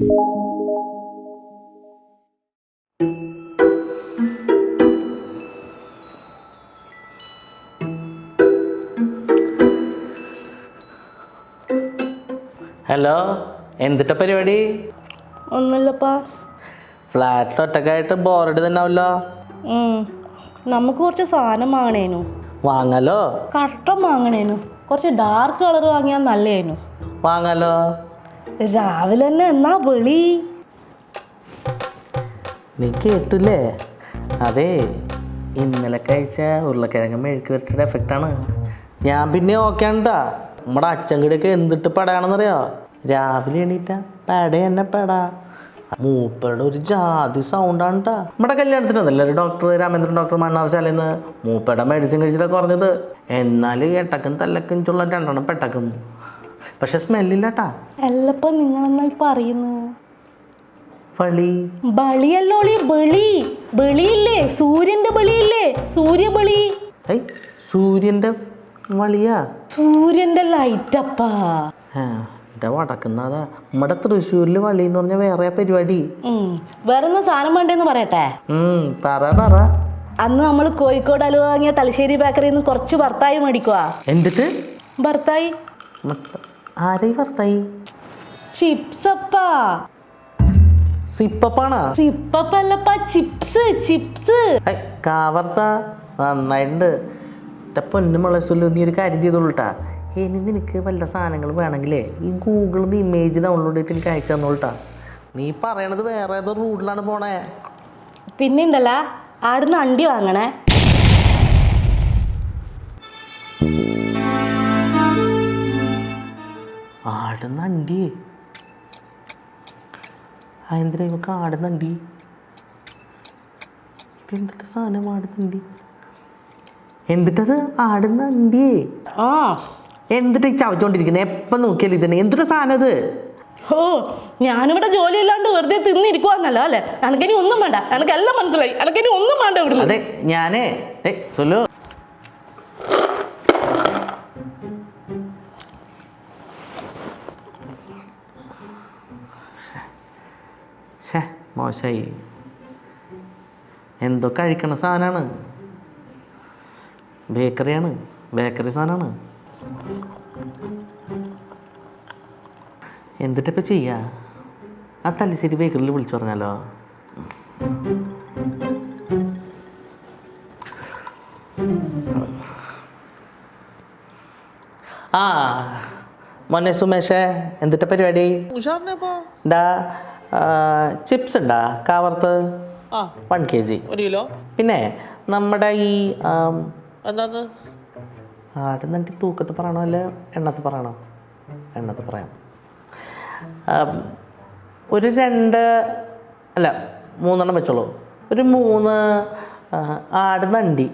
Hello, എന്തിട്ട പരിപാടി? ഒന്നുമില്ലപ്പാ. ഫ്ലാറ്റിൽ ഒറ്റക്കായിട്ട് ബോറടി തന്നെയാവല്ലോ. നമുക്ക് കുറച്ച് സാധനം വാങ്ങണേനു. വാങ്ങാലോ. കട്ടൻ വാങ്ങണേനു. കുറച്ച് ഡാർക്ക് കളർ വാങ്ങിയാൽ നല്ലേനു. വാങ്ങാലോ. രാവിലെ തന്നെ എന്നാ വെളി. നീ കേട്ടില്ലേ? അതെ, ഇന്നലെ കഴിച്ച ഉരുളക്കിഴങ്ങ് മെഴുക്ക് വരട്ടിയുടെ എഫക്റ്റാണ്. ഞാൻ പിന്നെ ഓക്കെ ആണ്ടാ. നമ്മുടെ അച്ഛൻകിടയൊക്കെ എന്തിട്ട് പെടയാണെന്നറിയോ? രാവിലെ എണീറ്റ പെട തന്നെ പെട. മൂപ്പരുടെ ഒരു ജാതി സൗണ്ടാണ് കേട്ടാ. നമ്മുടെ കല്യാണത്തിനൊന്നല്ല ഒരു ഡോക്ടർ രാമേന്ദ്രൻ ഡോക്ടർ മണ്ണാർശാലയിൽ നിന്ന് മൂപ്പരുടെ മെഡിസിൻ കഴിച്ചിട്ടാണ് കുറഞ്ഞത്. എന്നാൽ എട്ടക്കും തല്ലക്കും ചുള്ള രണ്ടെണ്ണം പെട്ടക്കും. പക്ഷെ സ്മെല്ലില്ല കേട്ടാ. എല്ലപ്പോ നിങ്ങളെന്നായി പറയുന്നു? വളി ബളിയല്ലോളി, ബളി. ബളിയില്ലേ? സൂര്യന്റെ ബളിയില്ലേ? സൂര്യബളി. സൂര്യന്റെ വളിയാ? സൂര്യന്റെ ലൈറ്റപ്പാ. എന്റെ വടക്കുന്നതാ. നമ്മുടെ തൃശ്ശൂരിൽ വളി എന്ന് പറഞ്ഞ വേറെ പരിപാടി. വേറൊന്നും സാധനം വേണ്ടെന്ന് പറയട്ടെ. പറ. അന്ന് നമ്മൾ കോഴിക്കോട് അലുവ വാങ്ങിയ തലശ്ശേരി ബേക്കറിയിൽ നിന്ന് കുറച്ച് ഭർത്തായി മേടിക്കുക. എന്നിട്ട് ഭർത്തായി ആരായി ഭർത്തായി? ചിപ്സപ്പാ. സിപ്പപ്പാണോ? സിപ്പപ്പല്ലപ്പാ, ചിപ്സ്. ചിപ്സ് കാവർത്ത നന്നായിട്ടുണ്ട്. പൊന്നുമുള്ള നീ ഒരു കാര്യം ചെയ്തോളൂട്ടാ. ഇനി നിനക്ക് വല്ല സാധനങ്ങൾ വേണമെങ്കിലേ ഈ ഗൂഗിളിൽ നിന്ന് ഇമേജ് ഡൗൺലോഡ് ചെയ്തിട്ട് എനിക്ക് അയച്ചു തന്നോളൂട്ടാ. നീ പറയണത് വേറെ ഏതോ റൂട്ടിലാണ് പോണേ. പിന്നെ ഉണ്ടല്ല, ആടുന്ന് അണ്ടി വാങ്ങണേ. ആടുന്ന അണ്ടി? എന്തിനാ ഇവക്ക് ആടുന്ന അണ്ടി? എന്തിട്ട് സാധനം ആടുന്നണ്ടി? എന്തിട്ടത് ആടുന്ന അണ്ടിയേ? എന്തിട്ട് ഈ ചവച്ചോണ്ടിരിക്കുന്നത്? എപ്പം നോക്കിയാലും ഇതന്നെ. എന്തിട്ട സാധനം അത്? ഞാനിവിടെ ജോലി ഇല്ലാണ്ട് വെറുതെ തിന്നിരിക്കുവാന്നല്ലോ അല്ലേ? എനക്കിനി ഒന്നും വേണ്ട. എനക്കെല്ലാം മനസ്സിലായി. എനക്കിനി ഒന്നും വേണ്ട ഇവിടെ. അതെ, ഞാനേ സൊല്ലു മോശമായി. എന്തോ കഴിക്കണ സാധനമാണ്. ബേക്കറിയാണ്. ബേക്കറി സാധനമാണ്. എന്നിട്ടിപ്പോൾ ചെയ്യാ? ആ തലശ്ശേരി ബേക്കറിയിൽ വിളിച്ചു പറഞ്ഞാലോ? മോനെ സുമേഷേ, എന്തിട്ട പരിപാടി? ഡാ ചിപ്സ് ഉണ്ടാ? കാവർത്ത് 1 kg. 1 കിലോ. പിന്നെ നമ്മുടെ ഈ ആടുന്നണ്ടി തൂക്കത്ത് പറയണോ അല്ല എണ്ണത്ത് പറയണോ? എണ്ണത്ത് പറയാം. ഒരു 2 അല്ല 3 എണ്ണം വെച്ചോളൂ. ഒരു 3 ആടുന്നണ്ടി.